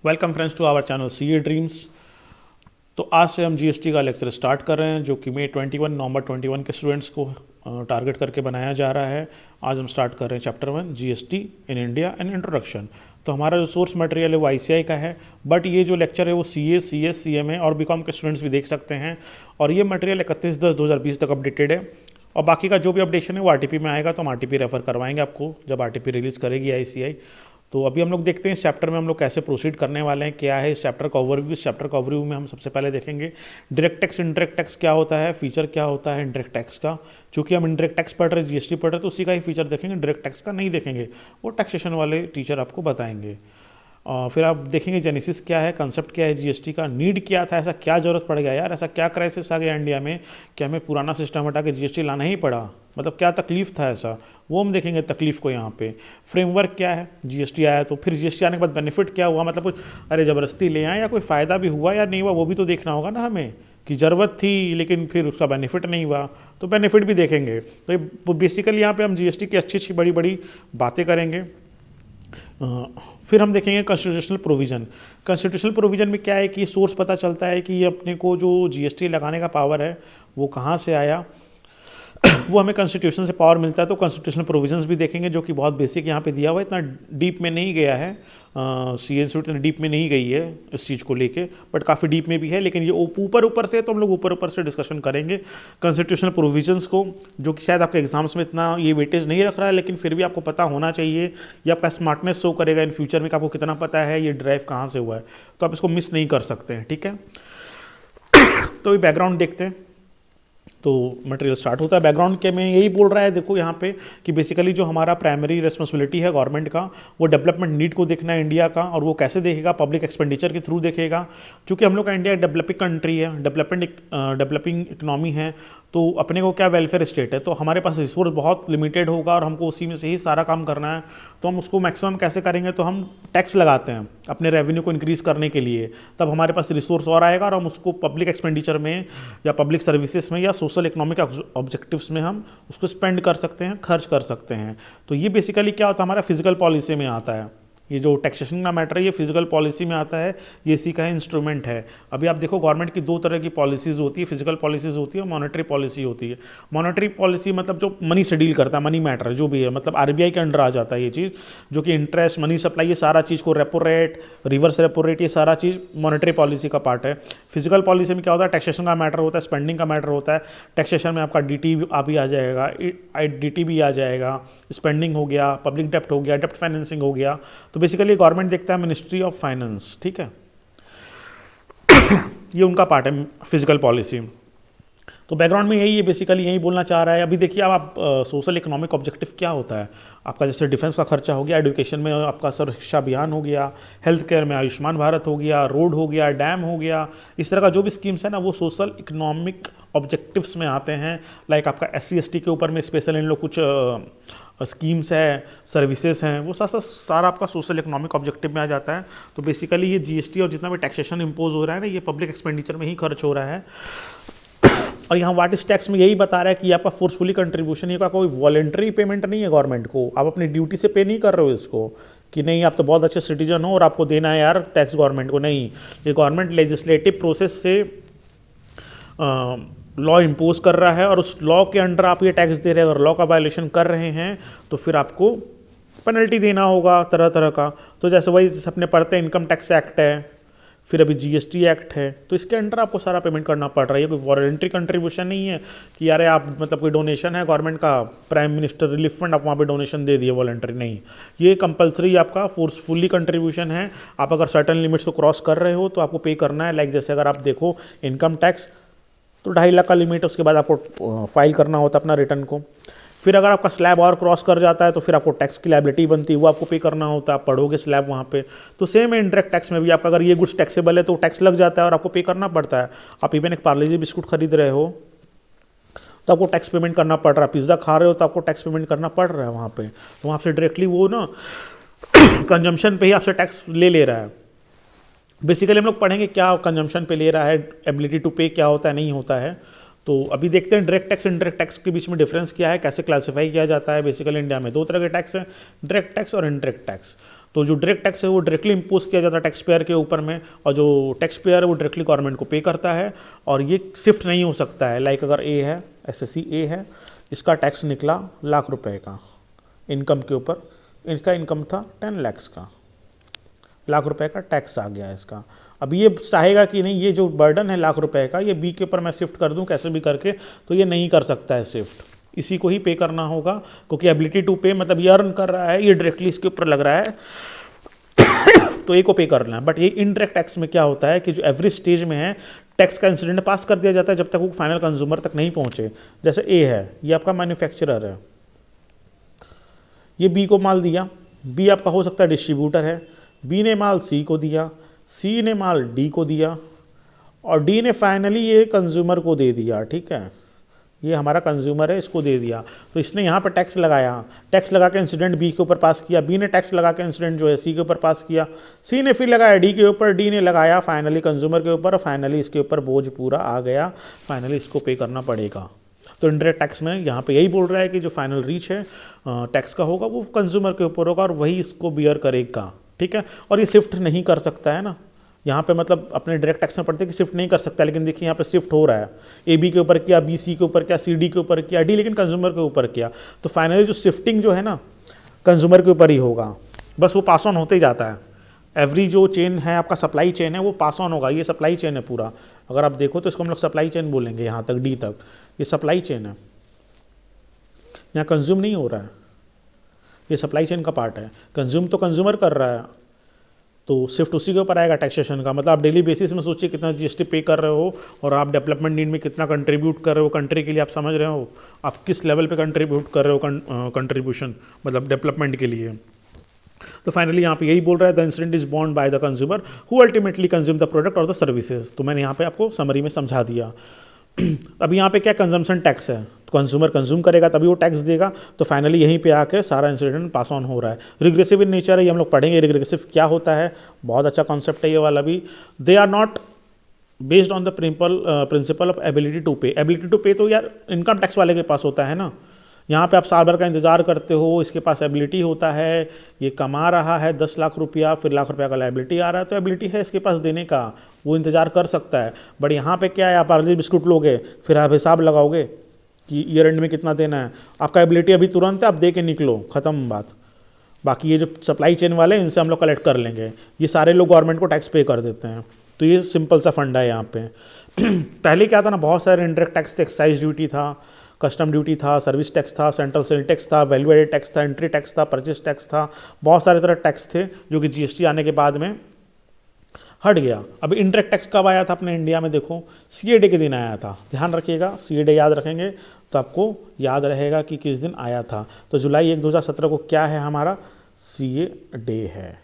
Welcome friends to our channel CA dreams. तो आज से हम जीएसटी का लेक्चर स्टार्ट कर रहे हैं जो कि मई 21 नवंबर 21 के स्टूडेंट्स को टारगेट करके बनाया जा रहा है। आज हम स्टार्ट कर रहे हैं chapter 1 GST in India and introduction. तो हमारा जो सोर्स मटेरियल है वो आईसीआई का है, बट ये जो लेक्चर है वो सीए, सीएस, सीएमए और बीकॉम के स्टूडेंट्स भी देख सकते हैं। और ये मटेरियल 31/10/2020 तक अपडेटेड है और बाकी का जो भी अपडेशन है वो आरटीपी में आएगा, तो हम आरटीपी रेफर करवाएंगे आपको जब आरटीपी रिलीज़ करेगी आईसीआई। तो अभी हम लोग देखते हैं इस चैप्टर में हम लोग कैसे प्रोसीड करने वाले हैं, क्या है इस चैप्टर का ओवरव्यू। इस चैप्टर का ओवरव्यू में हम सबसे पहले देखेंगे डायरेक्ट टैक्स, इनडायरेक्ट टैक्स क्या होता है, फीचर क्या होता है इनडायरेक्ट टैक्स का। चूंकि हम इनडायरेक्ट टैक्स पढ़ रहे हैं, जीएसटी पढ़ रहे हैं, तो उसी का ही फीचर देखेंगे, डायरेक्ट टैक्स का नहीं देखेंगे, वो टैक्सेशन वाले टीचर आपको बताएंगे। फिर आप देखेंगे जेनेसिस क्या है, कंसेप्ट क्या है जीएसटी का, नीड क्या था, ऐसा क्या ज़रूरत पड़ गया यार, ऐसा क्या क्राइसिस आ गया इंडिया में कि हमें पुराना सिस्टम हटा के जीएसटी लाना ही पड़ा, मतलब क्या तकलीफ था ऐसा, वो हम देखेंगे तकलीफ को यहाँ पे। फ्रेमवर्क क्या है, जीएसटी आया तो फिर जीएसटी आने के बाद बेनिफिट क्या हुआ, मतलब कुछ अरे ज़बरदस्ती ले आए या कोई फ़ायदा भी हुआ या नहीं हुआ, वो भी तो देखना होगा ना हमें कि ज़रूरत थी लेकिन फिर उसका बेनिफिट नहीं हुआ, तो बेनिफिट भी देखेंगे। तो ये बेसिकली यहाँ पे हम जीएसटी की अच्छी अच्छी बड़ी बड़ी बातें करेंगे। फिर हम देखेंगे कॉन्स्टिट्यूशनल प्रोविज़न। कॉन्स्टिट्यूशनल प्रोविज़न में क्या है कि सोर्स पता चलता है कि ये अपने को जो जीएसटी लगाने का पावर है वो कहाँ से आया, वो हमें कॉन्स्टिट्यूशन से पावर मिलता है। तो कॉन्स्टिट्यूशनल प्रोविजंस भी देखेंगे जो कि बहुत बेसिक यहाँ पे दिया हुआ है, इतना डीप में नहीं गया है, सी इंस्टीट्यूट इतना डीप में नहीं गई है इस चीज़ को लेके, बट काफ़ी डीप में भी है, लेकिन ये ऊपर ऊपर से, तो हम लोग ऊपर ऊपर से डिस्कशन करेंगे कॉन्स्टिट्यूशनल प्रोविजंस को, जो कि शायद आपके एग्जाम्स में इतना ये वेटेज नहीं रख रहा है, लेकिन फिर भी आपको पता होना चाहिए। ये आपका स्मार्टनेस शो करेगा इन फ्यूचर में कि आपको कितना पता है ये ड्राइव कहाँ से हुआ है, तो आप इसको मिस नहीं कर सकते हैं, ठीक है। तो ये बैकग्राउंड देखते हैं, तो मटेरियल स्टार्ट होता है। बैकग्राउंड के में यही बोल रहा है, देखो यहाँ पे कि बेसिकली जो हमारा प्राइमरी रिस्पॉन्सिबिलिटी है गवर्नमेंट का, वो डेवलपमेंट नीड को देखना है इंडिया का, और वो कैसे देखेगा, पब्लिक एक्सपेंडिचर के थ्रू देखेगा। क्योंकि हम लोग का इंडिया डेवलपिंग कंट्री है, डेवलपिंग इकनॉमी है, तो अपने को क्या वेलफेयर स्टेट है, तो हमारे पास रिसोर्स बहुत लिमिटेड होगा और हमको उसी में से ही सारा काम करना है। तो हम उसको मैक्सिमम कैसे करेंगे, तो हम टैक्स लगाते हैं अपने रेवेन्यू को इंक्रीज करने के लिए, तब हमारे पास रिसोर्स और आएगा और हम उसको पब्लिक एक्सपेंडिचर में या पब्लिक सर्विसेज में या सोशल इकोनॉमिक ऑब्जेक्टिव्स में हम उसको स्पेंड कर सकते हैं, खर्च कर सकते हैं। तो ये बेसिकली क्या होता है, हमारा फिजिकल पॉलिसी में आता है। ये जो टैक्सेशन का मैटर है ये फिजिकल पॉलिसी में आता है, ये इसी का इंस्ट्रूमेंट है। अभी आप देखो गवर्नमेंट की दो तरह की पॉलिसीज़ होती है, फिजिकल पॉलिसीज़ होती है, मॉनेटरी पॉलिसी होती है। मॉनेटरी पॉलिसी मतलब जो मनी से डील करता है, मनी मैटर जो भी है, मतलब आरबीआई के अंडर आ जाता है ये चीज़, जो कि इंटरेस्ट, मनी सप्लाई, ये सारा चीज़ को, repo rate, reverse repo rate, ये सारा चीज़ मॉनेटरी पॉलिसी का पार्ट है। फिजिकल पॉलिसी में क्या होता है, टैक्सेशन का मैटर होता है, स्पेंडिंग का मैटर होता है। टैक्सेशन में आपका डीटी भी आ जाएगा, डीटी भी आ जाएगा, स्पेंडिंग हो गया, पब्लिक डेप्ट हो गया, डेप्ट फाइनेंसिंग हो गया। तो बेसिकली गवर्नमेंट देखता है मिनिस्ट्री ऑफ फाइनेंस, ठीक है। ये उनका पार्ट है फिजिकल पॉलिसी। तो बैकग्राउंड में यही है, बेसिकली यही बोलना चाह रहा है। अभी देखिए आप सोशल इकोनॉमिक ऑब्जेक्टिव क्या होता है आपका, जैसे डिफेंस का खर्चा हो गया, एजुकेशन में आपका सर्व शिक्षा अभियान हो गया, हेल्थ केयर में आयुष्मान भारत हो गया, रोड हो गया, डैम हो गया, इस तरह का जो भी स्कीम्स है ना, वो सोशल इकोनॉमिक ऑब्जेक्टिव्स में आते हैं। लाइक आपका SC ST के ऊपर में स्पेशल इन लोग कुछ स्कीम्स है, सर्विसेज हैं, वो सारा आपका सोशल इकोनॉमिक ऑब्जेक्टिव में आ जाता है। तो बेसिकली ये जीएसटी और जितना भी टैक्सेशन इम्पोज हो रहा है ना, ये पब्लिक एक्सपेंडिचर में ही खर्च हो रहा है। और यहाँ वाट इस टैक्स में यही बता रहा है कि आपका फोर्सफुली कंट्रीब्यूशन, ये का कोई वॉलेंटरी पेमेंट नहीं है गवर्नमेंट को, आप अपनी ड्यूटी से पे नहीं कर रहे हो इसको कि नहीं आप तो बहुत अच्छे सिटीजन हो और आपको देना है यार टैक्स गवर्नमेंट को, नहीं। ये गवर्नमेंट लेजिस्लेटिव प्रोसेस से लॉ इम्पोज कर रहा है और उस लॉ के अंडर आप ये टैक्स दे रहे हैं। अगर लॉ का वायलेशन कर रहे हैं तो फिर आपको पेनल्टी देना होगा तरह तरह का। तो जैसे वही अपने पढ़ते हैं, इनकम टैक्स एक्ट है, फिर अभी जीएसटी एक्ट है, तो इसके अंडर आपको सारा पेमेंट करना पड़ रहा है। ये कोई वॉलंटरी कंट्रीब्यूशन नहीं है कि यार आप मतलब कोई डोनेशन है गवर्नमेंट का, प्राइम मिनिस्टर रिलीफ फंड, आप वहाँ पे डोनेशन दे दिए, वॉलंटरी नहीं। ये कंपलसरी आपका फोर्सफुली कंट्रीब्यूशन है। आप अगर सर्टन लिमिट्स को क्रॉस कर रहे हो तो आपको पे करना है। लाइक जैसे अगर आप देखो इनकम टैक्स तो 2.5 लाख का लिमिट है, उसके बाद आपको फाइल करना होता है अपना रिटर्न को। फिर अगर आपका स्लैब और क्रॉस कर जाता है तो फिर आपको टैक्स की लायबिलिटी बनती है, वो आपको पे करना होता है, आप पढ़ोगे स्लैब वहाँ पे। तो सेम है इंडायरेक्ट टैक्स में भी, आपका अगर ये गुड्स टैक्सेबल है तो टैक्स लग जाता है और आपको पे करना पड़ता है। आप इवन एक पार्ले जी बिस्कुट खरीद रहे हो तो आपको टैक्स पेमेंट करना पड़ रहा है, पिज़्ज़ा खा रहे हो तो आपको टैक्स पेमेंट करना पड़ रहा है वहाँ पे। तो वहाँ से डायरेक्टली वो ना कंजम्पशन पे ही आपसे टैक्स ले रहा है। बेसिकली हम लोग पढ़ेंगे क्या कंजम्पशन पे ले रहा है, एबिलिटी टू पे क्या होता है, नहीं होता है। तो अभी देखते हैं डायरेक्ट टैक्स इनडायरेक्ट टैक्स के बीच में डिफरेंस क्या है, कैसे क्लासिफाई किया जाता है। बेसिकली इंडिया में दो तरह के टैक्स हैं, डायरेक्ट टैक्स और इनडायरेक्ट टैक्स। तो जो डायरेक्ट टैक्स है वो डायरेक्टली इम्पोज किया जाता है टैक्स पेयर के ऊपर में, और जो टैक्स पेयर है वो डायरेक्टली गवर्नमेंट को पे करता है, और ये शिफ्ट नहीं हो सकता है। लाइक अगर ए है, एसएससी ए है, इसका टैक्स निकला ₹1,00,000 का इनकम के ऊपर, इनका इनकम था 10 लाख का, ₹1,00,000 का टैक्स आ गया इसका। अब ये चाहेगा कि नहीं, ये जो बर्डन है ₹1,00,000 का, ये बी के ऊपर मैं शिफ्ट कर दूं कैसे भी करके, तो ये नहीं कर सकता है शिफ्ट, इसी को ही पे करना होगा, क्योंकि एबिलिटी टू पे मतलब ये अर्न कर रहा है, ये डायरेक्टली इसके ऊपर लग रहा है तो ए को पे करना है। बट ये इनडायरेक्ट टैक्स में क्या होता है कि जो एवरी स्टेज में है टैक्स का इंसिडेंट पास कर दिया जाता है जब तक वो फाइनल कंज्यूमर तक नहीं पहुंचे। जैसे ए है, ये आपका मैन्युफैक्चरर है, ये बी को माल दिया, बी आपका हो सकता है डिस्ट्रीब्यूटर है, बी ने माल सी को दिया, सी ने माल डी को दिया, और डी ने फाइनली ये कंज्यूमर को दे दिया। ठीक है, ये हमारा कंज्यूमर है, इसको दे दिया, तो इसने यहाँ पर टैक्स लगाया, टैक्स लगा के इंसिडेंट बी के ऊपर पास किया, बी ने टैक्स लगा के इंसिडेंट जो है सी के ऊपर पास किया, सी ने फिर लगाया डी के ऊपर, डी ने लगाया फाइनली कंज्यूमर के ऊपर, और फाइनली इसके ऊपर बोझ पूरा आ गया, फाइनली इसको पे करना पड़ेगा। तो इंडायरेक्ट टैक्स में यहाँ पे यही बोल रहा है कि जो फाइनल रीच है टैक्स का होगा वो कंज्यूमर के ऊपर होगा, और वही इसको बियर करेगा। ठीक है, और ये शिफ्ट नहीं कर सकता है ना, यहाँ पे मतलब अपने डायरेक्ट टैक्स में पढ़ते कि शिफ्ट नहीं कर सकता, लेकिन देखिए यहाँ पे शिफ्ट हो रहा है, ए बी के ऊपर किया, बी सी के ऊपर किया, सी डी के ऊपर किया, डी लेकिन कंज्यूमर के ऊपर किया, तो फाइनली जो शिफ्टिंग जो है ना कंज्यूमर के ऊपर ही होगा, बस वो पास ऑन होते ही जाता है। एवरी जो चेन है आपका सप्लाई चेन है वो पास ऑन होगा, ये सप्लाई चेन है पूरा, अगर आप देखो तो इसको हम लोग सप्लाई चेन बोलेंगे, यहाँ तक डी तक ये सप्लाई चेन है, यहाँ कंज्यूम नहीं हो रहा है, ये सप्लाई चेन का पार्ट है, कंज्यूम तो कंज्यूमर कर रहा है, तो शिफ्ट उसी के ऊपर आएगा टैक्सेशन का। मतलब आप डेली बेसिस में सोचिए कितना जीएसटी पे कर रहे हो, और आप डेवलपमेंट नीड में कितना कंट्रीब्यूट कर रहे हो कंट्री के लिए, आप समझ रहे हो आप किस लेवल पे कंट्रीब्यूट कर रहे हो, कंट्रीब्यूशन मतलब डेवलपमेंट के लिए। तो फाइनली यहाँ पे यही बोल रहा है, the incident is born by the consumer who ultimately consume the product और द सर्विसेज। तो मैंने यहाँ पे आपको समरी में समझा दिया। अब यहाँ पे क्या कंजम्पशन टैक्स है, तो कंज्यूमर कंज्यूम करेगा तभी वो टैक्स देगा, तो फाइनली यहीं पे आके सारा इंसिडेंट पास ऑन हो रहा है। रिग्रेसिव इन नेचर है, ये हम लोग पढ़ेंगे रिग्रेसिव क्या होता है, बहुत अच्छा कॉन्सेप्ट है ये वाला भी। They are not based on the principle of ability to pay. Ability to pay तो यार इनकम टैक्स वाले के पास होता है ना, यहाँ पे आप साल भर का इंतजार करते हो, इसके पास एबिलिटी होता है, ये कमा रहा है 10 लाख रुपया, फिर ₹1,00,000 का लाइबिलिटी आ रहा है, तो एबिलिटी है इसके पास देने का, वो इंतजार कर सकता है। बट यहाँ पे क्या है, आप पार्ले बिस्कुट लोगे फिर आप हिसाब लगाओगे कि ईयर एंड में कितना देना है, आपका एबिलिटी अभी तुरंत है, आप दे के निकलो, ख़त्म बात। बाकी ये जो सप्लाई चेन वाले इनसे हम लोग कलेक्ट कर लेंगे, ये सारे लोग गवर्नमेंट को टैक्स पे कर देते हैं। तो ये सिंपल सा फंडा है यहाँ पे। पहले क्या था ना, बहुत सारे इंडायरेक्ट टैक्स थे, एक्साइज ड्यूटी था, कस्टम ड्यूटी था, सर्विस टैक्स था, सेंट्रल सेल टैक्स था, वैल्यू एडेड टैक्स था, एंट्री टैक्स था, परचेस टैक्स था, बहुत सारे तरह टैक्स थे जो कि जीएसटी आने के बाद में हट गया। अब इंडायरेक्ट टैक्स कब आया था अपने इंडिया में, देखो सीएडे के दिन आया था, ध्यान रखिएगा, सीएडे याद रखेंगे तो आपको याद रहेगा कि किस दिन आया था। तो जुलाई 1, 2017 को क्या है हमारा, सीएडे है,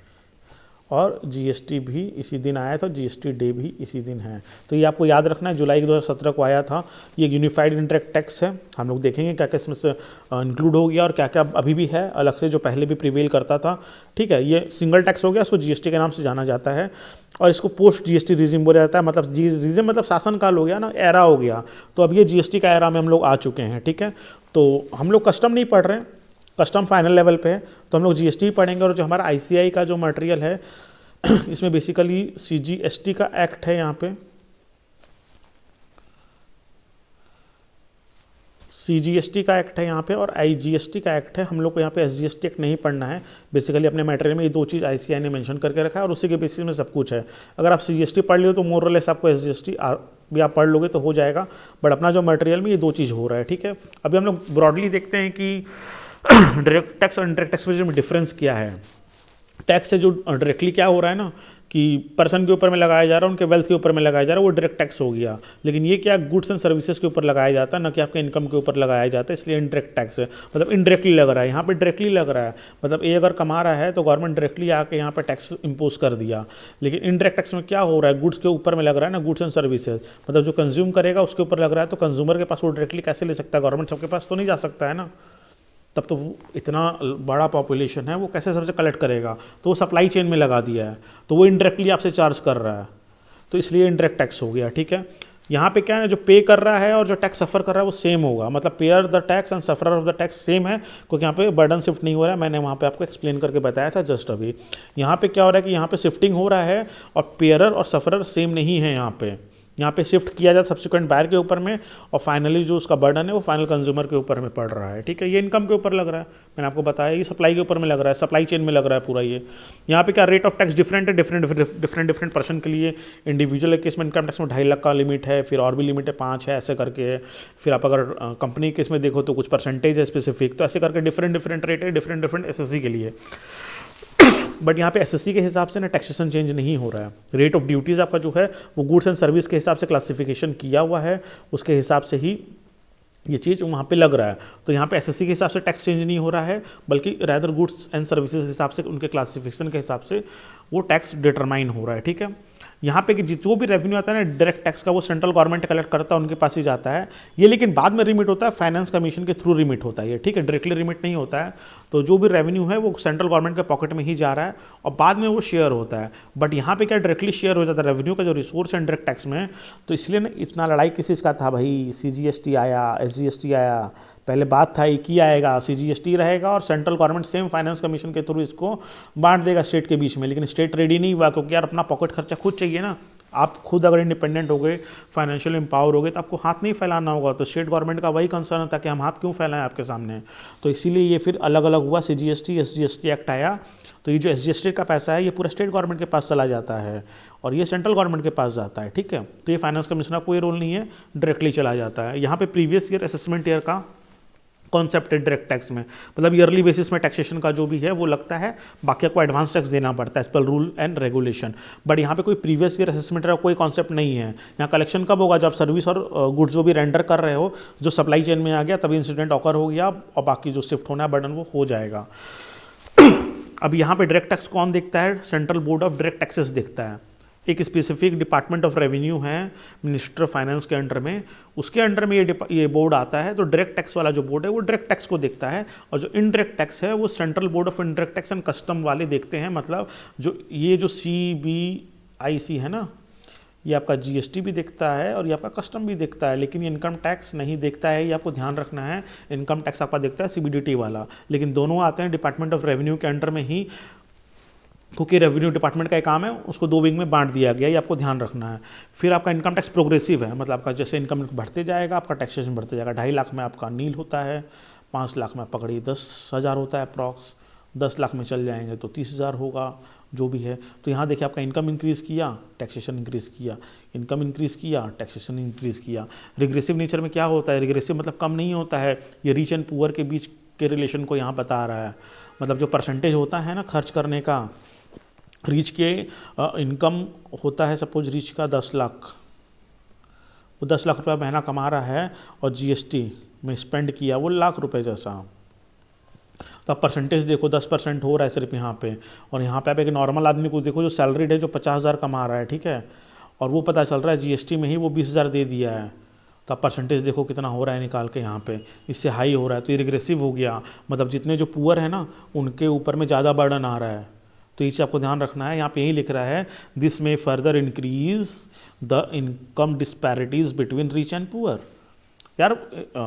और जीएसटी भी इसी दिन आया था, जीएसटी डे भी इसी दिन है। तो ये आपको याद रखना है, जुलाई 2017 को आया था। ये यूनिफाइड इंडायरेक्ट टैक्स है, हम लोग देखेंगे क्या क्या इसमें से इंक्लूड हो गया और क्या क्या अभी भी है अलग से जो पहले भी प्रिवेल करता था। ठीक है, ये सिंगल टैक्स हो गया, इसको जीएसटी के नाम से जाना जाता है, और इसको पोस्ट जीएसटी रिजिम बोला जाता है। मतलब रिजिम मतलब शासनकाल हो गया ना, एरा हो गया, तो अब ये जीएसटी का एरा में हम लोग आ चुके हैं। ठीक है, तो हम लोग कस्टम नहीं पढ़ रहे हैं, कस्टम फाइनल लेवल पे है, तो हम लोग जीएसटी पढ़ेंगे। और जो हमारा आईसीआई का जो मटेरियल है इसमें बेसिकली सीजीएसटी का एक्ट है, यहाँ पे सीजीएसटी का एक्ट है यहाँ पे, और आईजीएसटी का एक्ट है। हम लोग को यहाँ पे एसजीएसटी एक्ट नहीं पढ़ना है, बेसिकली अपने मटेरियल में ये दो चीज़ आईसीआई ने मेंशन करके रखा है, और उसी के बेसिस में सब कुछ है। अगर आप सीजीएसटी पढ़ लियो तो मोर और लेस आपको एसजीएसटी भी आप पढ़ लोगे तो हो जाएगा, बट अपना जो मटेरियल में ये दो चीज़ हो रहा है। ठीक है, अभी हम लोग ब्रॉडली देखते हैं कि डायरेक्ट टैक्स और इनडायरेक्ट टैक्स में डिफरेंस क्या है। टैक्स से जो डायरेक्टली क्या हो रहा है ना कि पर्सन के ऊपर में लगाया जा रहा है, उनके वेल्थ के ऊपर में लगाया जा रहा है, वो डायरेक्ट टैक्स हो गया। लेकिन ये क्या गुड्स एंड सर्विसेज के ऊपर लगाया जाता है, ना कि आपके इनकम के ऊपर लगाया जाता है, इसलिए इनडायरेक्ट टैक्स है। मतलब इनडायरेक्टली लग रहा है, यहाँ पे डायरेक्टली लग रहा है। मतलब ये अगर कमा रहा है तो गवर्नमेंट डायरेक्टली आके यहाँ पे टैक्स इम्पोज कर दिया। लेकिन इनडायरेक्ट टैक्स में क्या हो रहा है, गुड्स के ऊपर में लग रहा है ना, गुड्स एंड सर्विसेज, मतलब जो कंज्यूम करेगा उसके ऊपर लग रहा है, तो कंज्यूमर के पास वो डायरेक्टली कैसे ले सकता है, गवर्नमेंट सबके पास तो नहीं जा सकता है ना, तब तो इतना बड़ा पॉपुलेशन है वो कैसे सबसे कलेक्ट करेगा, तो वो सप्लाई चेन में लगा दिया है, तो वो इनडायरेक्टली आपसे चार्ज कर रहा है, तो इसलिए इनडायरेक्ट टैक्स हो गया। ठीक है, यहाँ पे क्या है, जो पे कर रहा है और जो टैक्स सफ़र कर रहा है वो सेम होगा, मतलब pair the tax and sufferer of the tax same है, क्योंकि यहाँ पे बर्डन शिफ्ट नहीं हो रहा है। मैंने वहाँ पे आपको एक्सप्लेन करके बताया था जस्ट अभी। यहाँ पे क्या हो रहा है कि यहाँ पे शिफ्टिंग हो रहा है और पेयरर और सफरर सेम नहीं है। यहाँ पे शिफ्ट किया जाए सब्सिक्वेंट बायर के ऊपर में, और फाइनली जो उसका बर्डन है वो फाइनल कंज्यूमर के ऊपर में पड़ रहा है। ठीक है, ये इनकम के ऊपर लग रहा है, मैंने आपको बताया, ये सप्लाई के ऊपर में लग रहा है, सप्लाई चेन में लग रहा है पूरा ये। यहाँ पे क्या रेट ऑफ टैक्स डिफरेंट है, डिफरेंट पर्सन के लिए। इंडिविजुअल केस में इनकम टैक्स में 2.5 लाख का लिमिट है, फिर और भी लिमिट है 5 है, ऐसे करके है। फिर आप अगर कंपनी केस में देखो तो कुछ परसेंटेज है स्पेसिफिक, तो ऐसे करके डिफरेंट रेट है डिफरेंट एसएससी के लिए। बट यहाँ पे एसएससी के हिसाब से ना टैक्सेशन चेंज नहीं हो रहा है। रेट ऑफ ड्यूटीज़ आपका जो है वो गुड्स एंड सर्विस के हिसाब से क्लासिफिकेशन किया हुआ है, उसके हिसाब से ही ये चीज़ वहाँ पे लग रहा है। तो यहाँ पे एसएससी के हिसाब से टैक्स चेंज नहीं हो रहा है, बल्कि रैदर गुड्स एंड सर्विसेज के हिसाब से, उनके क्लासिफिकेशन के हिसाब से वो टैक्स डिटरमाइन हो रहा है। ठीक है, यहाँ पे कि जो भी रेवेन्यू आता है ना डायरेक्ट टैक्स का, वो सेंट्रल गवर्नमेंट कलेक्ट करता है, उनके पास ही जाता है ये। लेकिन बाद में रिमिट होता है, फाइनेंस कमीशन के थ्रू रिमिट होता है ये। ठीक है, डायरेक्टली रिमिट नहीं होता है। तो जो भी रेवेन्यू है वो सेंट्रल गवर्नमेंट के पॉकेट में ही जा रहा है और बाद में वो शेयर होता है। बट यहाँ पे क्या डायरेक्टली शेयर हो जाता है रेवेन्यू का जो रिसोर्स है डायरेक्ट टैक्स में। तो इसलिए ना इतना लड़ाई किस चीज़ का था भाई, CGST आया, SGST आया, पहले बात था एक ही आएगा, CGST रहेगा और central government same finance commission के थ्रू इसको बांट देगा स्टेट के बीच में। लेकिन स्टेट रेडी नहीं हुआ, क्योंकि यार अपना पॉकेट खर्चा खुद चाहिए ना। आप खुद अगर इंडिपेंडेंट हो गए, फाइनेंशियल एम्पावर हो गए, तो आपको हाथ नहीं फैलाना होगा। तो स्टेट गवर्नमेंट का वही कंसर्न था कि हम हाथ क्यों फैलाएं आपके सामने। तो इसीलिए ये फिर अलग अलग हुआ, CGST SGST एक्ट आया। तो ये जो SGST का पैसा है ये पूरा स्टेट गवर्नमेंट के पास चला जाता है और ये सेंट्रल गवर्नमेंट के पास जाता है। ठीक है, तो ये फाइनेंस कमीशन का कोई रोल नहीं है, डायरेक्टली चला जाता है। यहाँ पे प्रीवियस ईयर असेसमेंट ईयर का कॉन्सेप्ट है डायरेक्ट टैक्स में, मतलब ईयरली बेसिस में टैक्सेशन का जो भी है वो लगता है, बाकी आपको एडवांस टैक्स देना पड़ता है as per rule and regulation. But यहाँ पे कोई प्रीवियस ईयर असेसमेंट का कोई कॉन्सेप्ट नहीं है। यहाँ कलेक्शन कब होगा, जब सर्विस और गुड्स जो भी रेंडर कर रहे हो, जो सप्लाई चेन में आ गया तभी इंसिडेंट ऑकर हो गया, और बाकी जो शिफ्ट होना है बर्डन वो हो जाएगा। अब यहाँ पे डायरेक्ट टैक्स कौन देखता है, central board of direct taxes देखता है। एक स्पेसिफिक डिपार्टमेंट ऑफ रेवेन्यू है मिनिस्टर ऑफ फाइनेंस के अंडर में, उसके अंडर में ये बोर्ड आता है। तो डायरेक्ट टैक्स वाला जो बोर्ड है वो डायरेक्ट टैक्स को देखता है, और जो इनडायरेक्ट टैक्स है वो central board of indirect tax and custom वाले देखते हैं। मतलब जो ये जो CBIC है ना, ये आपका GST भी देखता है और ये आपका कस्टम भी देखता है, लेकिन ये इनकम टैक्स नहीं देखता है, ये आपको ध्यान रखना है। इनकम टैक्स आपका देखता है CBDT वाला, लेकिन दोनों आते हैं डिपार्टमेंट ऑफ रेवेन्यू के अंडर में ही, क्योंकि रेवेन्यू डिपार्टमेंट का एक काम है, उसको 2 विंग में बांट दिया गया, ये आपको ध्यान रखना है। फिर आपका इनकम टैक्स प्रोग्रेसिव है, मतलब आपका जैसे इनकम बढ़ते जाएगा आपका टैक्सेशन बढ़ते जाएगा। 2.5 लाख में आपका नील होता है, 5 लाख में पकड़िए 10,000 होता है अप्रॉक्स, 10 लाख में चल जाएंगे तो 30,000 होगा जो भी है। तो यहाँ देखिए आपका इनकम इंक्रीज़ किया, टैक्सेशन इंक्रीज़ किया, इनकम इंक्रीज़ किया, टैक्सेशन इंक्रीज़ किया। रिग्रेसिव नेचर में क्या होता है, रिग्रेसिव मतलब कम नहीं होता है, ये रिच एंड पुअर के बीच के रिलेशन को यहाँ बता रहा है। मतलब जो परसेंटेज होता है ना खर्च करने का, रीच के इनकम होता है सपोज रीच का 10 लाख, वो 10 लाख रुपया महीना कमा रहा है और GST में स्पेंड किया वो लाख रुपए जैसा। तो आप परसेंटेज देखो 10% हो रहा है सिर्फ यहाँ पे। और यहाँ पे आप एक नॉर्मल आदमी को देखो जो सैलरीड है, जो 50,000 कमा रहा है, ठीक है, और वो पता चल रहा है GST में ही वो 20,000 दे दिया है। तो आप परसेंटेज देखो कितना हो रहा है निकाल के यहाँ पे, इससे हाई हो रहा है। तो ये रिग्रेसिव हो गया, मतलब जितने जो पुअर है ना उनके ऊपर में ज़्यादा बर्डन आ रहा है। तो इसे आपको ध्यान रखना है। यहाँ पे यही लिख रहा है, दिस में further increase the income disparities between rich and poor. यार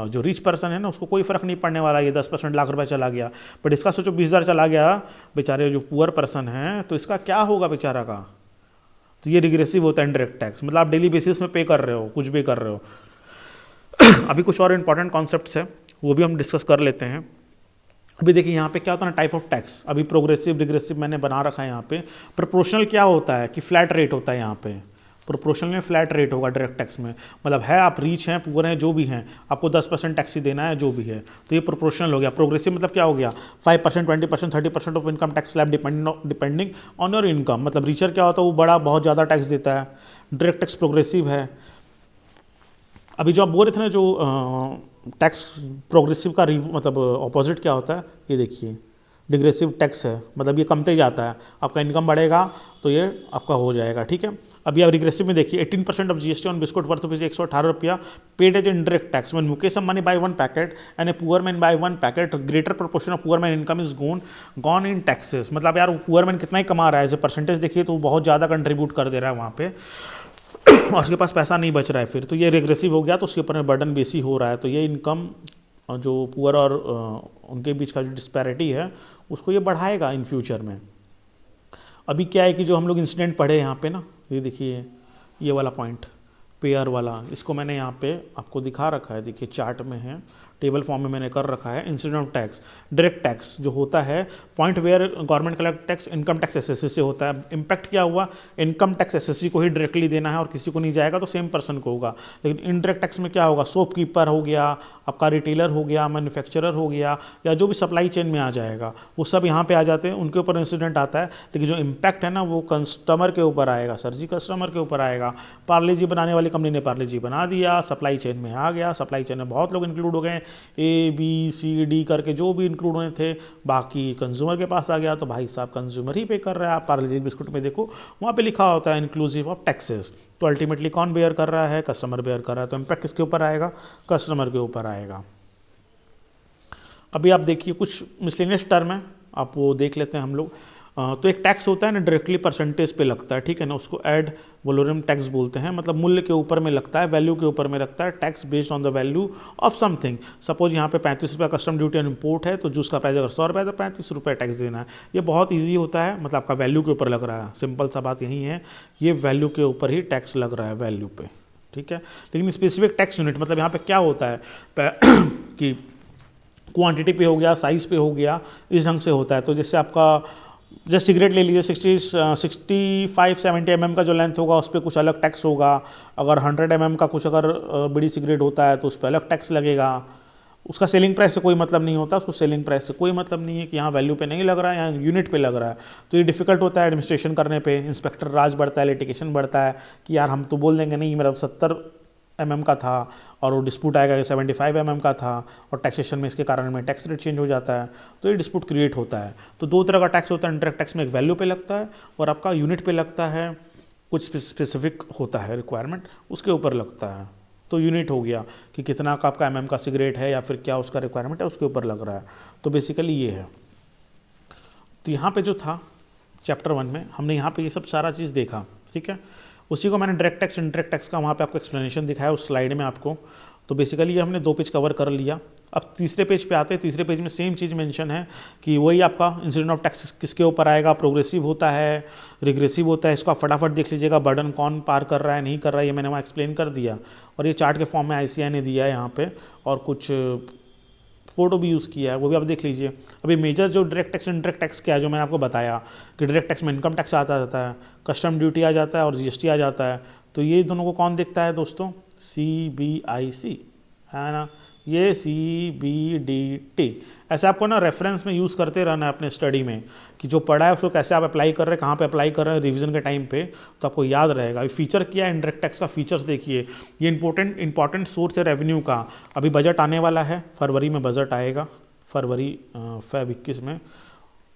जो रिच पर्सन है ना उसको कोई फर्क नहीं पड़ने वाला, ये 10% लाख रुपया चला गया, बट इसका सोचो 20,000 चला गया बेचारे जो पुअर पर्सन है, तो इसका क्या होगा बेचारा का। तो ये रिग्रेसिव होता है इनडायरेक्ट टैक्स, मतलब आप डेली बेसिस में पे कर रहे हो, कुछ भी कर रहे हो। अभी कुछ और इंपॉर्टेंट कॉन्सेप्ट्स है वो भी हम डिस्कस कर लेते हैं। अभी देखिए यहाँ पे क्या होता है ना, टाइप ऑफ टैक्स। अभी प्रोग्रेसिव रिग्रेसिव मैंने बना रखा है यहाँ पे। प्रोपोर्शनल क्या होता है कि फ्लैट रेट होता है यहाँ पे, प्रोपोर्शनल में फ्लैट रेट होगा डायरेक्ट टैक्स में। मतलब है आप रिच हैं पुअर हैं जो भी हैं, आपको 10% टैक्स ही देना है जो भी है। तो ये प्रोपोर्शनल हो गया। प्रोग्रेसिव मतलब क्या हो गया, 5%, 20%, 30% of income tax slab depending on your income. मतलब रिचर क्या होता है वो बड़ा बहुत ज़्यादा टैक्स देता है, डायरेक्ट टैक्स प्रोग्रेसिव है। अभी जो आप बोल रहे थे ना जो टैक्स प्रोग्रेसिव का मतलब ऑपोजिट क्या होता है, ये देखिए डिग्रेसिव टैक्स है, मतलब ये कमते जाता है, आपका इनकम बढ़ेगा तो ये आपका हो जाएगा, ठीक है। अभी आप रिग्रेसिव में देखिए 18% of GST on biscuit worth rupees 118 रुपया paid as indirect tax when Mukesh Ambani buy 1 packet and a poor man buy 1 packet, greater proportion of poor man income is gone in taxes. मतलब यार पुअर मैन कितना ही कमा रहा है, as a percentage देखिए तो बहुत ज़्यादा कंट्रीब्यूट कर दे रहा है वहाँ पे। और उसके पास पैसा नहीं बच रहा है फिर, तो ये रिग्रेसिव हो गया, तो उसके ऊपर में बर्डन बेसी हो रहा है। तो ये इनकम जो पुअर और उनके बीच का जो डिस्पैरिटी है उसको ये बढ़ाएगा इन फ्यूचर में। अभी क्या है कि जो हम लोग इंसिडेंट पढ़े यहाँ पे ना, ये देखिए ये वाला पॉइंट पेयर वाला, इसको मैंने यहाँ पे आपको दिखा रखा है, देखिए चार्ट में है, टेबल फॉर्म में मैंने कर रखा है। Incident of tax, direct tax जो होता है, point where government collect tax income tax SSC से होता है। इम्पैक्ट क्या हुआ, इनकम टैक्स एसएससी को ही डायरेक्टली देना है और किसी को नहीं जाएगा, तो सेम पर्सन को होगा। लेकिन इनडायरेक्ट टैक्स में क्या होगा, शॉपकीपर हो गया, आपका रिटेलर हो गया, मैन्युफैक्चरर हो गया, या जो भी सप्लाई चेन में आ जाएगा वो सब यहाँ पे आ जाते हैं, उनके ऊपर इंसिडेंट आता है। लेकिन जो इम्पैक्ट है ना वो कस्टमर के ऊपर आएगा, सर जी कस्टमर के ऊपर आएगा। पार्ले जी बनाने वाली कंपनी ने पार्ले जी बना दिया, सप्लाई चेन में आ गया, सप्लाई चेन में बहुत लोग इंक्लूड हो गए, ABCD करके जो भी इंक्लूड होने थे, बाकी कंज्यूमर के पास आ गया, तो भाई साहब कंज्यूमर ही पे कर रहा है। आप पार्ले जी बिस्कुट में देखो वहाँ पे लिखा होता है इंक्लूसिव ऑफ टैक्सेस, तो अल्टीमेटली कौन बेयर कर रहा है, कस्टमर बेयर कर रहा है। तो इम्पैक्ट किसके ऊपर आएगा, कस्टमर के ऊपर आएगा। अभी आप देखिए कुछ मिसलेनियस टर्म है, आप वो देख लेते हैं हम लोग। तो एक टैक्स होता है ना, डायरेक्टली परसेंटेज पे लगता है, ठीक है ना, उसको एड वैलोरम टैक्स बोलते हैं, मतलब मूल्य के ऊपर में लगता है, वैल्यू के ऊपर में लगता है, tax based on the value of something. Suppose यहाँ पे 35 रुपये कस्टम ड्यूटी ऑन इम्पोर्ट है, तो जो उसका प्राइस अगर 100 रुपये है तो 35 रुपये टैक्स देना है। ये बहुत ईजी होता है, मतलब आपका वैल्यू के ऊपर लग रहा है, सिंपल सा बात यही है, ये वैल्यू के ऊपर ही टैक्स लग रहा है, वैल्यू पे, ठीक है। लेकिन स्पेसिफिक टैक्स यूनिट मतलब यहाँ पे क्या होता है कि क्वांटिटी पे हो गया, साइज़ पे हो गया, इस ढंग से होता है। तो जैसे आपका जैसे सिगरेट ले लीजिए, 65-70 mm का जो लेंथ होगा उस पर कुछ अलग टैक्स होगा। अगर 100 mm का कुछ अगर बड़ी सिगरेट होता है तो उस पर अलग टैक्स लगेगा। उसका सेलिंग प्राइस से कोई मतलब नहीं होता, उसको सेलिंग प्राइस से कोई मतलब नहीं है कि यहाँ वैल्यू पे नहीं लग रहा है, यहाँ यूनिट पे लग रहा है। तो ये डिफिकल्ट होता है एडमिनिस्ट्रेशन करने पे, इंस्पेक्टर राज बढ़ता है, लिटिगेशन बढ़ता है कि यार हम तो बोल देंगे नहीं मेरा 70 mm का था और वो डिस्प्यूट आएगा कि 75 mm का था, और टैक्सेशन में इसके कारण में टैक्स रेट चेंज हो जाता है, तो ये डिस्प्यूट क्रिएट होता है। तो दो तरह का टैक्स होता है, इंडायरेक्ट टैक्स में एक वैल्यू पे लगता है और आपका यूनिट पे लगता है, कुछ स्पेसिफिक होता है रिक्वायरमेंट उसके ऊपर लगता है। तो यूनिट हो गया कि कितना का आपका mm का सिगरेट है या फिर क्या उसका रिक्वायरमेंट है उसके ऊपर लग रहा है। तो बेसिकली ये है। तो यहाँ पे जो था चैप्टर 1 में हमने यहाँ पे ये सब सारा चीज़ देखा, ठीक है। उसी को मैंने डायरेक्ट टैक्स इंडायरेक्ट टैक्स का वहाँ पे आपको एक्सप्लेनेशन दिखाया उस स्लाइड में आपको। तो बेसिकली ये हमने 2 पेज कवर कर लिया। अब तीसरे पेज पे आते हैं। तीसरे पेज में सेम चीज़ मेंशन है कि वही आपका इंसिडेंट ऑफ टैक्स किसके ऊपर आएगा, प्रोग्रेसिव होता है, रिग्रेसिव होता है। इसको आप फटाफट देख लीजिएगा, बर्डन कौन पार कर रहा है नहीं कर रहा है, ये मैंने वहाँ एक्सप्लेन कर दिया। और ये चार्ट के फॉर्म में ICAI ने दिया है यहाँ पे, और कुछ फोटो भी यूज़ किया है, वो भी आप देख लीजिए। अभी मेजर जो डायरेक्ट टैक्स इंडायरेक्ट टैक्स क्या है, जो मैंने आपको बताया कि डायरेक्ट टैक्स में इनकम टैक्स आता जाता है, कस्टम ड्यूटी आ जाता है और GST आ जाता है। तो ये दोनों को कौन देखता है दोस्तों, CBIC है ना, ये CBDT। ऐसे आपको ना रेफरेंस में यूज़ करते रहना है अपने स्टडी में कि जो पढ़ा है उसको कैसे आप अप्लाई कर रहे हैं, कहाँ पे अप्लाई कर रहे हैं रिवीजन के टाइम पे, तो आपको याद रहेगा। अभी फीचर क्या है इंडायरेक्ट टैक्स का, फीचर्स देखिए। ये इंपॉर्टेंट सोर्स है रेवेन्यू का। अभी बजट आने वाला है, फरवरी में बजट आएगा, फरवरी Feb 21 में।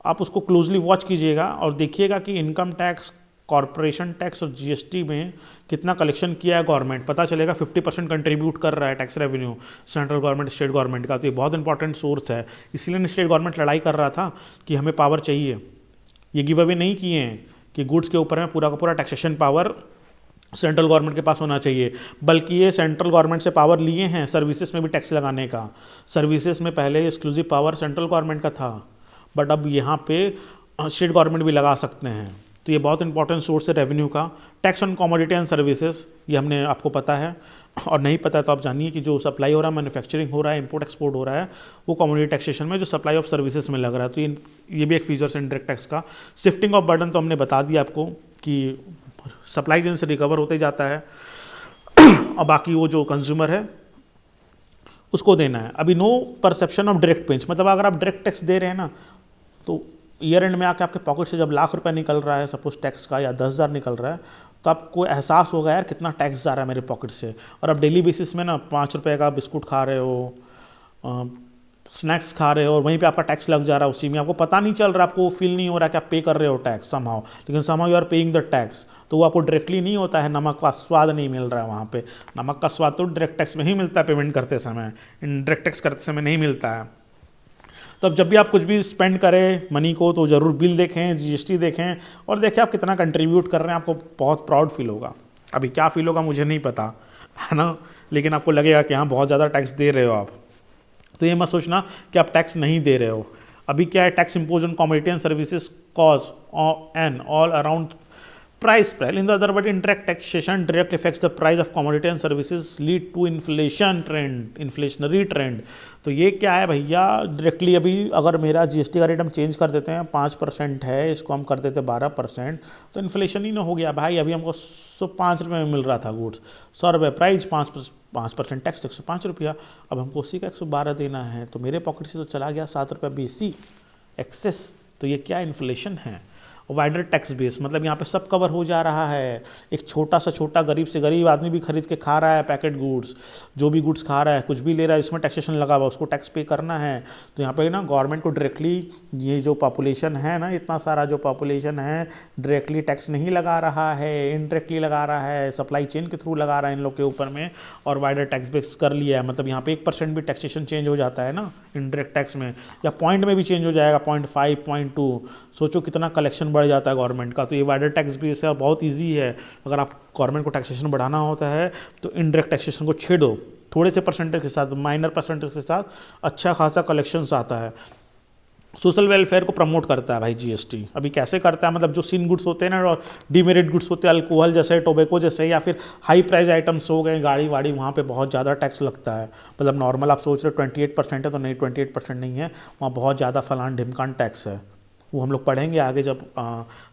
आप उसको क्लोजली वॉच कीजिएगा और देखिएगा कि इनकम टैक्स, कॉर्पोरेशन टैक्स और GST में कितना कलेक्शन किया है गवर्नमेंट, पता चलेगा। 50% कंट्रीब्यूट कर रहा है tax revenue central government state government का। तो ये बहुत इंपॉर्टेंट सोर्स है। इसलिए स्टेट गवर्नमेंट लड़ाई कर रहा था कि हमें पावर चाहिए। ये गिव अवे नहीं किए हैं कि गुड्स के ऊपर में पूरा का पूरा टैक्सेशन पावर सेंट्रल गवर्नमेंट के पास होना चाहिए, बल्कि ये सेंट्रल गवर्नमेंट से पावर लिए हैं सर्विसेज में भी टैक्स लगाने का। सर्विसेज में पहले एक्सक्लूसिव पावर सेंट्रल गवर्नमेंट का था, बट अब यहाँ पे स्टेट गवर्नमेंट भी लगा सकते हैं। तो ये बहुत इंपॉर्टेंट सोर्स है रेवेन्यू का। Tax on commodity and services, ये हमने आपको पता है, और नहीं पता है तो आप जानिए कि जो सप्लाई हो रहा है, मैन्युफैक्चरिंग हो रहा है, इंपोर्ट एक्सपोर्ट हो रहा है, वो कमोडिटी टैक्सेशन में जो सप्लाई ऑफ सर्विसेज में लग रहा है। तो ये भी एक फीचर है इंडायरेक्ट टैक्स का। शिफ्टिंग ऑफ बर्डन तो हमने बता दिया आपको कि सप्लाई चेन से रिकवर होते जाता है और बाकी वो जो कंज्यूमर है उसको देना है। अभी no perception of direct pinch, मतलब अगर आप डायरेक्ट टैक्स दे रहे हैं ना, तो ईयर एंड में आके आपके पॉकेट से जब लाख रुपए निकल रहा है सपोज टैक्स का, या 10,000 निकल रहा है, तो आपको एहसास होगा यार कितना टैक्स जा रहा है मेरे पॉकेट से। और अब डेली बेसिस में ना 5 रुपये का बिस्कुट खा रहे हो, स्नैक्स खा रहे हो, और वहीं पे आपका टैक्स लग जा रहा है उसी में, आपको पता नहीं चल रहा, आपको फील नहीं हो रहा कि आप पे कर रहे हो टैक्स समहाउ, लेकिन somehow you are paying the tax. तो वो आपको डायरेक्टली नहीं होता है, नमक का स्वाद नहीं मिल रहा है वहाँ पे। नमक का स्वाद तो डायरेक्ट टैक्स में ही मिलता है पेमेंट करते समय, इनडायरेक्ट टैक्स करते समय नहीं मिलता है। तो अब जब भी आप कुछ भी स्पेंड करें मनी को, तो ज़रूर बिल देखें, GST देखें और देखें आप कितना कंट्रीब्यूट कर रहे हैं, आपको बहुत प्राउड फील होगा। अभी क्या फील होगा मुझे नहीं पता, है ना, लेकिन आपको लगेगा कि हाँ बहुत ज़्यादा टैक्स दे रहे हो आप। तो ये मत सोचना कि आप टैक्स नहीं दे रहे हो। अभी क्या है, tax impose on commodity and services cause an all around price pressure. In the other word, indirect taxation directly affects the price of commodity and services, lead to inflation trend, inflationary trend. तो ये क्या है भैया, directly अभी अगर मेरा GST का rate हम चेंज कर देते हैं, 5% है, इसको हम कर देते हैं 12%, तो इन्फ्लेशन ही ना हो गया भाई। अभी हमको 105 रुपये में मिल रहा था गुड्स, 100 रुपये प्राइस, 5% टैक्स, 105 रुपया। अब हमको उसी का 112 देना है, तो मेरे पॉकेट से तो चला गया 7 रुपये बेसी एक्सेस। तो ये क्या इन्फ्लेशन है। वाइडर टैक्स बेस मतलब यहाँ पे सब कवर हो जा रहा है। एक छोटा से छोटा गरीब से गरीब आदमी भी खरीद के खा रहा है पैकेट गुड्स, जो भी गुड्स खा रहा है, कुछ भी ले रहा है, इसमें टैक्सेशन लगा हुआ, उसको टैक्स पे करना है। तो यहाँ पे ना गवर्नमेंट को डायरेक्टली ये जो पॉपुलेशन है ना, इतना सारा जो पॉपुलेशन है, डायरेक्टली टैक्स नहीं लगा रहा है, इनडायरेक्टली लगा रहा है, सप्लाई चेन के थ्रू लगा रहा है इन लोग के ऊपर में, और वाइडर टैक्स बेस कर लिया है। मतलब यहाँ पे 1% भी टैक्सेशन चेंज हो जाता है ना इनडायरेक्ट टैक्स में, या पॉइंट में भी चेंज हो जाएगा, 0.5, 0.2, सोचो कितना कलेक्शन बढ़ जाता है गवर्नमेंट का। तो ये वाइडर टैक्स बेस है, बहुत इजी है। अगर आप गवर्नमेंट को टैक्सेशन बढ़ाना होता है तो इनडायरेक्ट टैक्सेशन को छेड़ो, थोड़े से परसेंटेज के साथ, माइनर परसेंटेज के साथ अच्छा खासा कलेक्शंस आता है। सोशल वेलफेयर को प्रमोट करता है भाई जीएसटी। अभी कैसे करता है, मतलब जो सिन गुड्स होते हैं ना और डीमेरिट गुड्स होते हैं, अल्कोहल जैसे, टोबैको जैसे, या फिर हाई प्राइस आइटम्स हो गए, गाड़ी वाड़ी, वहाँ पे बहुत ज़्यादा टैक्स लगता है। मतलब नॉर्मल आप सोच रहे हो 28% है, तो नहीं, 28% नहीं है, वहाँ बहुत ज़्यादा फलान ढिमकान टैक्स है। वो हम लोग पढ़ेंगे आगे जब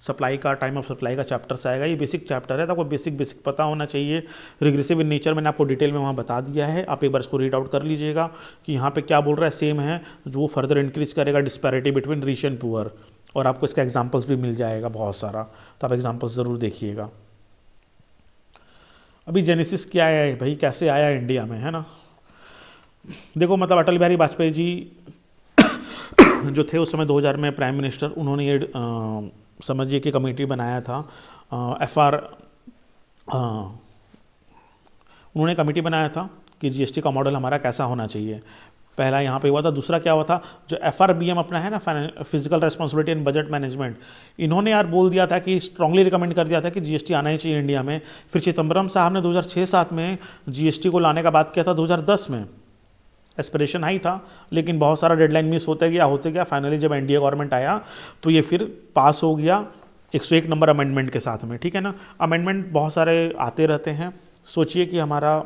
सप्लाई का, टाइम ऑफ सप्लाई का चैप्टर से आएगा। ये बेसिक चैप्टर है, तो आपको बेसिक पता होना चाहिए। रिग्रेसिव इन नेचर मैंने आपको डिटेल में वहाँ बता दिया है, आप एक बार इसको रीड आउट कर लीजिएगा कि यहाँ पे क्या बोल रहा है, सेम है, जो वो फर्दर इंक्रीज करेगा disparity between rich and poor. और आपको इसका एग्जाम्पल्स भी मिल जाएगा बहुत सारा, तो आप एग्जाम्पल्स ज़रूर देखिएगा। अभी जेनेसिस क्या है भाई, कैसे आया इंडिया में, है ना। देखो मतलब अटल बिहारी वाजपेयी जी जो थे उस समय 2000 में प्राइम मिनिस्टर, उन्होंने ये समझिए कि कमेटी बनाया था, उन्होंने कमेटी बनाया था कि जीएसटी का मॉडल हमारा कैसा होना चाहिए। पहला यहाँ पे हुआ था। दूसरा क्या हुआ था, जो FRBM अपना है ना, physical responsibility and budget management, इन्होंने यार बोल दिया था कि स्ट्रांगली रिकमेंड कर दिया था कि जीएसटी आना ही चाहिए इंडिया में। फिर चिदम्बरम साहब ने 2006-07 में जीएसटी को लाने का बात किया था। 2010 में एस्पिरेशन हाई था, लेकिन बहुत सारा डेडलाइन मिस होते गया। फाइनली जब एनडीए गवर्नमेंट आया तो ये फिर पास हो गया 101 नंबर अमेंडमेंट के साथ में, ठीक है ना। अमेंडमेंट बहुत सारे आते रहते हैं। सोचिए कि हमारा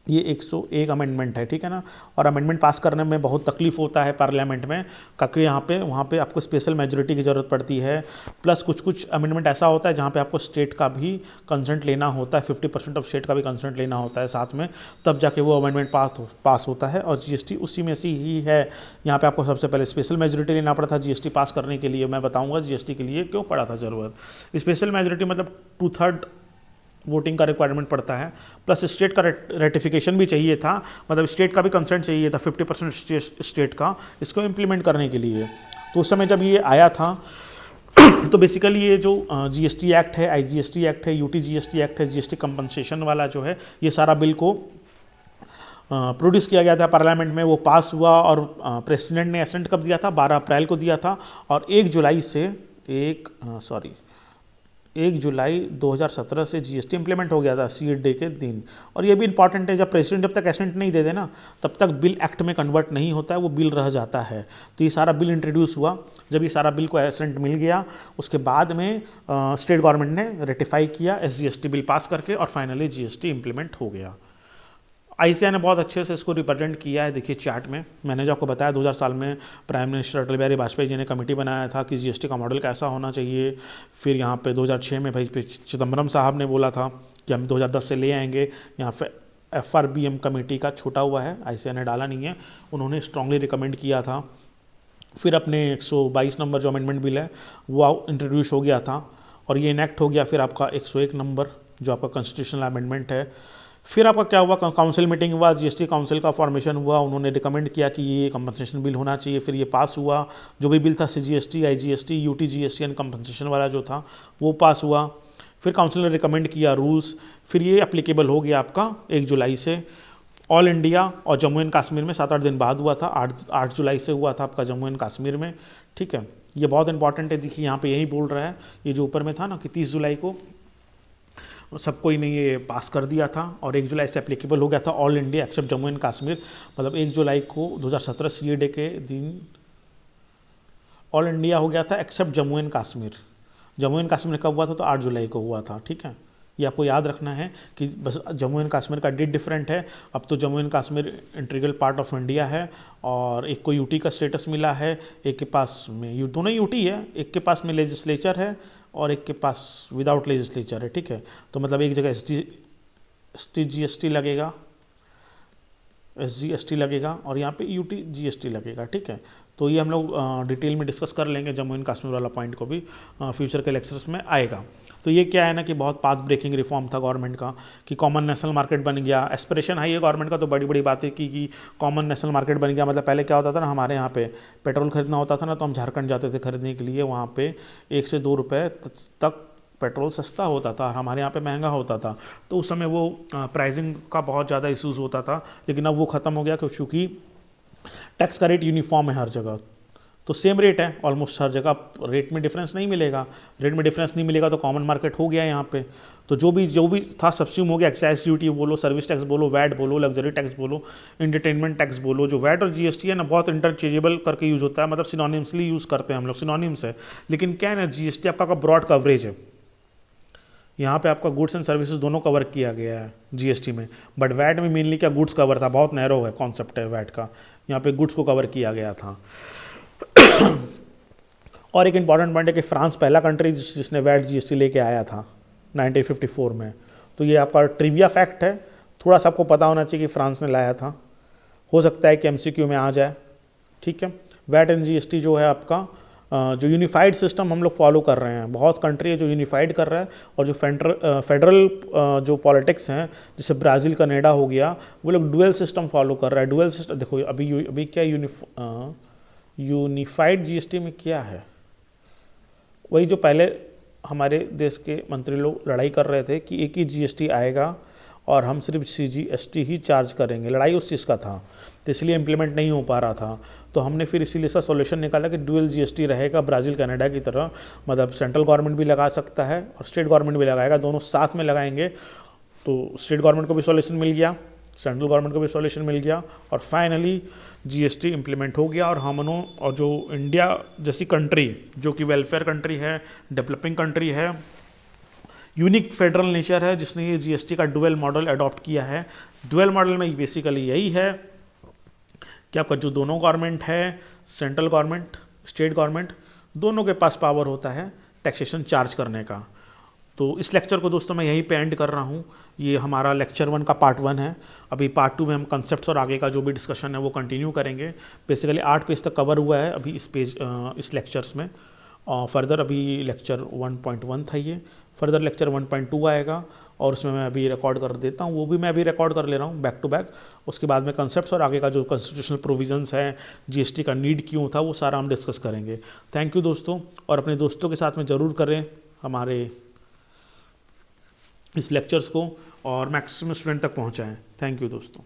ये 101 अमेंडमेंट है, ठीक है ना, और अमेंडमेंट पास करने में बहुत तकलीफ होता है पार्लियामेंट में, क्योंकि वहाँ पे आपको स्पेशल मेजोरिटी की ज़रूरत पड़ती है। प्लस कुछ अमेंडमेंट ऐसा होता है जहाँ पे आपको स्टेट का भी कंसेंट लेना होता है, 50% ऑफ स्टेट का भी कंसेंट लेना होता है साथ में, तब जाके वो अमेंडमेंट पास होता है। और जीएसटी उसी में से ही है। यहाँ पर आपको सबसे पहले स्पेशल मेजोरिटी लेना पड़ा था जीएसटी पास करने के लिए। मैं बताऊँगा जीएसटी के लिए क्यों पड़ा था ज़रूरत। स्पेशल मेजोरिटी मतलब 2/3 वोटिंग का रिक्वायरमेंट पड़ता है, प्लस स्टेट का रेटिफिकेशन भी चाहिए था, मतलब स्टेट का भी कंसेंट चाहिए था 50% स्टेट का, इसको इम्प्लीमेंट करने के लिए। तो उस समय जब ये आया था तो बेसिकली ये जो जीएसटी एक्ट है, आईजीएसटी एक्ट है, यूटी जीएसटी एक्ट है, जीएसटी कंपनसेशन वाला जो है, ये सारा बिल को प्रोड्यूस किया गया था पार्लियामेंट में। वो पास हुआ और प्रेसिडेंट ने असेंट कब दिया था, 12 अप्रैल को दिया था। और 1 जुलाई 2017 से जीएसटी इंप्लीमेंट हो गया था, सीएट डे के दिन। और ये भी इंपॉर्टेंट है, जब प्रेसिडेंट जब तक एसेंट नहीं दे देना तब तक बिल एक्ट में कन्वर्ट नहीं होता है, वो बिल रह जाता है। तो ये सारा बिल इंट्रोड्यूस हुआ। जब ये सारा बिल को एसेंट मिल गया, उसके बाद में स्टेट गवर्नमेंट ने रेटिफाई किया एसजीएसटी बिल पास करके, और फाइनली जीएसटी इंप्लीमेंट हो गया। आईसीआई ने बहुत अच्छे से इसको रिप्रेजेंट किया है। देखिए चार्ट में मैंने जो आपको बताया, 2000 साल में प्राइम मिनिस्टर अटल बिहारी वाजपेयी जी ने कमेटी बनाया था कि जीएसटी का मॉडल कैसा होना चाहिए। फिर यहाँ पे 2006 में भाई चिदम्बरम साहब ने बोला था कि हम 2010 से ले आएंगे। यहाँ पे FRBM कमेटी का छोटा हुआ है, आईसीआई ने डाला नहीं है, उन्होंने स्ट्रांगली रिकमेंड किया था। फिर अपने 122 नंबर जो अमेंडमेंट बिल है वो इंट्रोड्यूस हो गया था और ये इनेक्ट हो गया। फिर आपका 101 नंबर जो आपका कॉन्स्टिट्यूशनल अमेंडमेंट है। फिर आपका क्या हुआ, काउंसिल मीटिंग हुआ, जीएसटी काउंसिल का फॉर्मेशन हुआ, उन्होंने रिकमेंड किया कि ये कंपनसेशन बिल होना चाहिए। फिर ये पास हुआ। जो भी बिल था CGST, IGST, UT GST and compensation वाला जो था वो पास हुआ। फिर काउंसिल ने रिकमेंड किया रूल्स। फिर ये एप्लीकेबल हो गया आपका 1 जुलाई से ऑल इंडिया, और जम्मू एंड कश्मीर में 7-8 दिन बाद हुआ था। 8 जुलाई से हुआ था आपका जम्मू एंड कश्मीर में, ठीक है। ये बहुत इंपॉर्टेंट है। देखिए यहाँ पे यही बोल रहा है, ये जो ऊपर में था ना कि 30 जुलाई को सबको ही ने ये पास कर दिया था और 1 जुलाई से एप्लीकेबल हो गया था all India accept Jammu and Kashmir. मतलब 1 जुलाई को 2017 सीए डे के दिन ऑल इंडिया हो गया था except Jammu and Kashmir. Jammu and Kashmir कब हुआ था? तो 8 जुलाई को हुआ था, ठीक है। ये आपको याद रखना है कि बस जम्मू एंड कश्मीर का डेट डिफरेंट है। अब तो Jammu and Kashmir integral part of India है और एक को यूटी का स्टेटस मिला है, एक के पास में दोनों यूटी है, एक के पास में लेजिस्लेचर है और एक के पास विदाउट लेजिस्लेचर है, ठीक है। तो मतलब एक जगह एसटी जीएसटी लगेगा, SGST लगेगा और यहाँ पे UT GST लगेगा, ठीक है। तो ये हम लोग डिटेल में डिस्कस कर लेंगे, जम्मू एंड कश्मीर वाला पॉइंट को भी फ्यूचर के लेक्चर्स में आएगा। तो ये क्या है ना कि बहुत पाथ ब्रेकिंग रिफॉर्म था गवर्नमेंट का कि कॉमन नेशनल मार्केट बन गया। एस्पिरेशन है ये गवर्नमेंट का, तो बड़ी बड़ी बातें की कि कॉमन नेशनल मार्केट बन गया। मतलब पहले क्या होता था ना, हमारे यहाँ पे पेट्रोल खरीदना होता था ना, तो हम झारखंड जाते थे खरीदने के लिए। वहाँ पे 1 से 2 रुपये तक पेट्रोल सस्ता होता था, हमारे यहाँ पे महंगा होता था। तो उस समय वो प्राइसिंग का बहुत ज़्यादा इशूज़ होता था, लेकिन अब वो ख़त्म हो गया क्योंकि टैक्स का रेट यूनिफॉर्म है हर जगह। तो सेम रेट है ऑलमोस्ट हर जगह, रेट में डिफरेंस नहीं मिलेगा। रेट में डिफरेंस नहीं मिलेगा तो कॉमन मार्केट हो गया यहाँ पे। तो जो भी था सब्सिट्यूट हो गया। एक्साइज ड्यूटी बोलो, सर्विस टैक्स बोलो, वैट बोलो, लग्जरी टैक्स बोलो, एंटरटेनमेंट टैक्स बोलो। जो वैट और जीएसटी है ना, बहुत इंटरचेंजेबल करके यूज़ होता है, मतलब सिनोनिम्सली यूज़ करते हैं हम लोग, सिनोनिम्स है। लेकिन क्या है ना, जीएसटी आपका ब्रॉड कवरेज है। यहाँ पे आपका गुड्स एंड सर्विसेज दोनों कवर किया गया है जीएसटी में, बट वैट में मेनली क्या गुड्स कवर था, बहुत नैरो है कॉन्सेप्ट है वैट का। यहाँ पे गुड्स को कवर किया गया था। और एक इंपॉर्टेंट पॉइंट है कि फ्रांस पहला कंट्री जिसने वैट जीएसटी लेके आया था 1954 में। तो ये आपका ट्रिविया फैक्ट है, थोड़ा सा आपको पता होना चाहिए कि फ्रांस ने लाया था। हो सकता है कि एमसीक्यू में आ जाए, ठीक है। वैट एंड जीएसटी जो है आपका जो यूनिफाइड सिस्टम हम लोग फॉलो कर रहे हैं, बहुत कंट्री है जो यूनिफाइड कर रहा है। और जो फेडरल जो पॉलिटिक्स हैं, जैसे ब्राज़ील कनाडा हो गया, वो लोग डुअल सिस्टम फॉलो कर रहा है। डुअल सिस्टम देखो अभी क्या यूनिफाइड जीएसटी में क्या है, वही जो पहले हमारे देश के मंत्री लोग लड़ाई कर रहे थे कि एक ही जीएसटी आएगा और हम सिर्फ CGST ही चार्ज करेंगे। लड़ाई उस चीज़ का था, तो इसलिए इम्प्लीमेंट नहीं हो पा रहा था। तो हमने फिर इसीलिए सा सॉल्यूशन निकाला कि डुअल जीएसटी रहेगा, ब्राज़ील कनाडा की तरह। मतलब सेंट्रल गवर्नमेंट भी लगा सकता है और स्टेट गवर्नमेंट भी लगाएगा, दोनों साथ में लगाएंगे। तो स्टेट गवर्नमेंट को भी सॉल्यूशन मिल गया, सेंट्रल गवर्नमेंट को भी सॉल्यूशन मिल गया और फाइनली जीएसटी इम्प्लीमेंट हो गया। और हमनों और जो इंडिया जैसी कंट्री जो कि वेलफेयर कंट्री है, डेवलपिंग कंट्री है, यूनिक फेडरल नेचर है, जिसने ये जीएसटी का डुअल मॉडल अडॉप्ट किया है। डुअल मॉडल में बेसिकली यही है कि आपका जो दोनों गवर्नमेंट है, सेंट्रल गवर्नमेंट, स्टेट गवर्नमेंट, दोनों के पास पावर होता है टैक्सेशन चार्ज करने का। तो इस लेक्चर को दोस्तों मैं यहीं पे एंड कर रहा हूँ। ये हमारा लेक्चर 1 का पार्ट 1 है। अभी पार्ट 2 में हम कंसेप्ट्स और आगे का जो भी डिस्कशन है वो कंटिन्यू करेंगे। बेसिकली 8 पेज तक कवर हुआ है अभी इस लेक्चर्स में। और फर्दर अभी लेक्चर 1.1 था ये, फर्दर लेक्चर 1.2 आएगा और उसमें मैं अभी रिकॉर्ड कर देता हूँ, वो भी मैं अभी रिकॉर्ड कर ले रहा हूँ बैक टू बैक। उसके बाद में कंसेप्ट्स और आगे का जो कॉन्स्टिट्यूशनल प्रोविजंस है, जीएसटी का नीड क्यों था, वो सारा हम डिस्कस करेंगे। थैंक यू दोस्तों, और अपने दोस्तों के साथ में ज़रूर करें हमारे इस लेक्चर्स को और मैक्सिमम स्टूडेंट तक पहुँचाएँ। थैंक यू दोस्तों।